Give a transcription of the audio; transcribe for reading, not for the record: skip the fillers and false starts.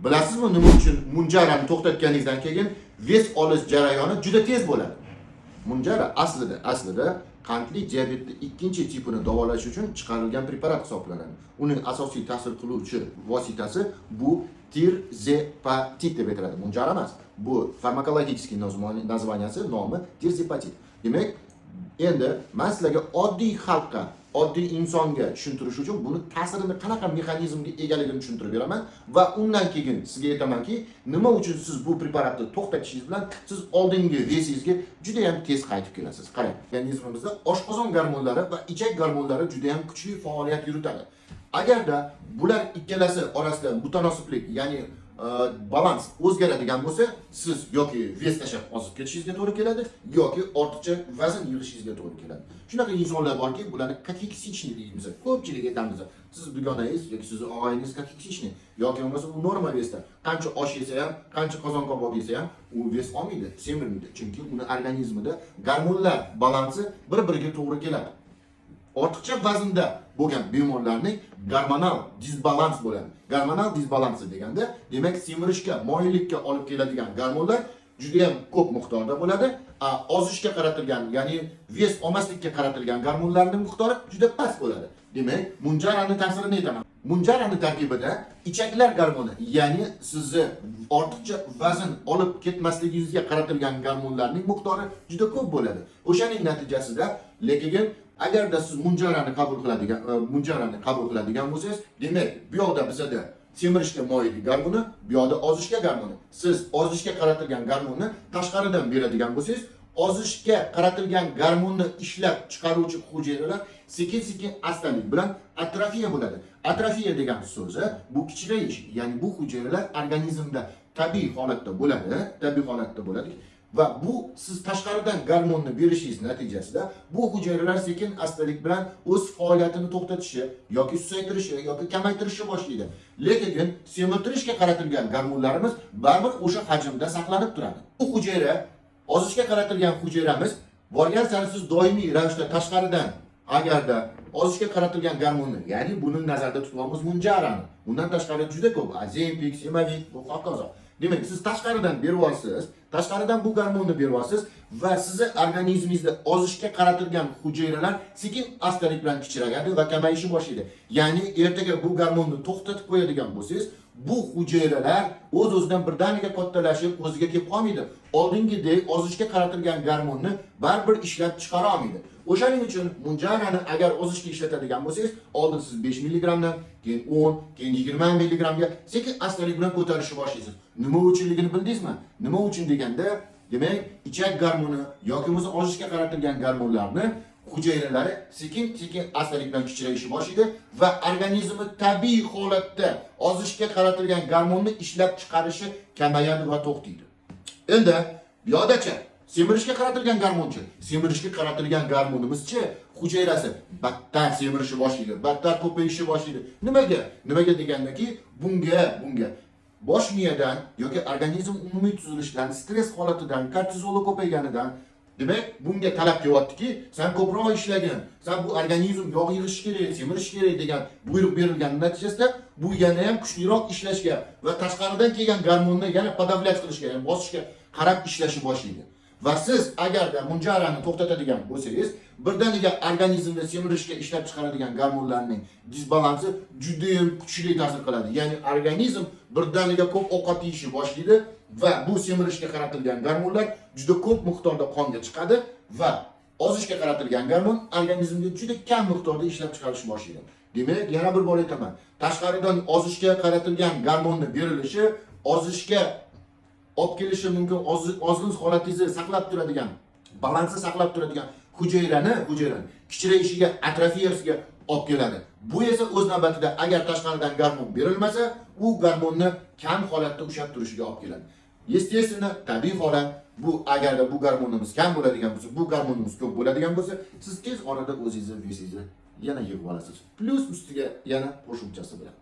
Bilasizmi nima uchun munjarani to'xtatganingizdan keyin ves olish jarayoni juda tez bo'ladi. Munjara aslida qandli diabetni ikkinchi tipini davolash uchun chiqarilgan preparat hisoblanadi. Uning asosiy ta'sir qiluvchi vositasi bu tirzepatit deb aytiladi. Munjara emas. Bu farmakologiskiy nazvaniyasi, nomi tirzepatit. Demak, endi men sizlarga oddiy xalqqa, oddiy insonga tushuntirish uchun buni ta'sirini qanaqa mexanizmga egaligini tushuntirib beraman va undan keyin sizga aytamanki, nima uchun siz bu preparatni to'xtatishingiz bilan siz oldingi vesingizga juda ham tez qaytib kelasiz. Qarang, organizmimizda oshqozon gormonlari va ichak gormonlari juda ham kuchli faoliyat yuritadi. Agarda bular ikkalasi orasida mutanosiblik, ya'ni balans o'zgaradigan bo'lsa, siz yoki ves tashlab ozib ketishingizga to'g'ri keladi, yoki ortiqcha vazn yig'ishingizga to'g'ri keladi. Shunaqa insonlar borki, bularni kateksichniy deymiz. Ko'pchilik aytamiz. Siz dugonangiz yoki siz og'ayingiz kateksichniy yoki bo'lmasa u norma vesda. Qancha osh yesa ham, qancha qozon kabob yesa ham, u ves olmaydi, semirmaydi. Chunki uni organizmida gormonlar balansi bir-biriga to'g'ri keladi. Ortiqcha vaznda bo'lgan bemorlarning gormonal disbalans bo'ladi. Gormonal disbalansi deganda, demak, semirishga, moyillikka olib keladigan gormonlar juda ham ko'p miqdorda bo'ladi. Ozishga qaratilgan, ya'ni ves olmaslikka qaratilgan gormonlarning miqdori juda past bo'ladi. Demak, munjarani ta'sirini aytaman. Munjarani tarkibida ichaklar gormoni, ya'ni sizni ortiqcha vazn olib ketmasligingizga qaratilgan gormonlarning miqdori juda ko'p bo'ladi. O'shaning natijasida lekin agarda siz munjarani qabul qiladigan bo'lsangiz, demak, bu yoqda bizada semirishga moyillik gormoni, bu yoqda ozishga gormoni. Siz ozishga qaratilgan gormonni tashqaridan beradigan bo'lsangiz, ozishga qaratilgan gormonni ishlab chiqaruvchi hujayralar sekin-sekin astalik bilan atrofiya bo'ladi. Atrofiya degan so'zi bu kichirayish, ya'ni bu hujayralar organizmda tabiiy holatda bo'ladi. Va bu siz tashqaridan gormonni berishingiz natijasida bu hujayralar sekin astalik bilan o'z faoliyatini to'xtatishi yoki susaytirishi yoki kamaytirishi boshlaydi. Lekin semirtirishga qaratilgan gormonlarimiz baribir o'sha hajmda saqlanib turadi. Bu hujayra, ozishga qaratilgan hujayramiz borgan sari siz doimiy ravishda tashqaridan agarda ozishga qaratilgan gormonni, ya'ni buni nazarda tutamiz munjarani. Bundan tashqari juda ko'p azempik, semavik, bu hokazo. Demak, siz tashqaridan beryapsiz, tashqaridan bu gormonni beryapsiz va sizni organizmingizda ozishga qaratilgan hujayralar sekin astalik bilan kichiragadi va kamayishni boshlaydi. Ya'ni ertaga bu gormonni to'xtatib qo'yadigan bo'lsangiz, bu hujayralar o'z-o'zidan birdaniga kattalashib, o'ziga kelib qolmaydi. Oldingidek ozishga qaratilgan gormonni baribir ishlab chiqara olmaydi. O'shaning uchun munjarani agar ozishga ishlatadigan bo'lsangiz, oldin siz 5 mg dan, keyin 10, keyin 20 mg ga sekin astalik bilan ko'tarishni boshlaysiz. Nima uchunligini bildingizmi? Nima uchun deganda, demak, ichak gormoni yoki bo'lmasa ozishga qaratilgan gormonlarni hujayralari sekin-sekin astalik bilan kichirayishni boshlaydi va organizmi tabiiy holatda ozishga qaratilgan gormonni ishlab chiqarishi kamayadi va to'xtaydi. Endi bu yoqdacha semirishga qaratilgan gormonchi, semirishga qaratilgan gormonimizchi hujayrasi battar semirishni boshlaydi, battar ko'payishni boshlaydi. Nimaga degandaki, bunga bosh miyadan yoki organizm umumiy tuzilishidan, stress holatidan, kortizoli ko'payganidan, demak, bunga talab kelyaptiki, sen ko'proq ishlagin, sen bu organizm yog' yig'ish kerak, semirish kerak degan buyruq berilgan natijasida bu yana ham kuchliroq ishlashga va tashqaridan kelgan gormonni yana podavlyat qilishga, ya'ni bosishga qarab ishlashni boshlaydi. Va siz agarda munjarani to'xtatadigan bo'lsangiz, birdaniga organizmda semirishga ishlab chiqaradigan gormonlarning disbalansi juda ham kuchli ta'sir qiladi. Ya'ni organizm birdaniga ko'p ovqat yeyishni boshlaydi va bu semirishga qaratilgan gormonlar juda ko'p miqdorda qonga chiqadi va ozishga qaratilgan gormon organizmga juda kam miqdorda ishlab chiqarishni boshlaydi. Demak, yana bir bor aytaman, tashqaridan ozishga qaratilgan gormonni berilishi ozishga olib kelishi mumkin, ozg'in holatingizni saqlab turadigan, balansni saqlab turadigan hujayrani kichirayishiga, atrofiyasiga olib keladi. Bu esa o'z navbatida agar tashqaridan gormon berilmasa, u gormonni kam holatda ushlab turishiga olib keladi. Естественно, tabiiy holat bu, agarda bu gormonimiz kam bo'ladigan bo'lsa, bu gormonimiz ko'p bo'ladigan bo'lsa, siz tez orada o'zingizni vesingizni yana yig'ib olasiz. Plus ustiga yana qo'shimchasi bilan.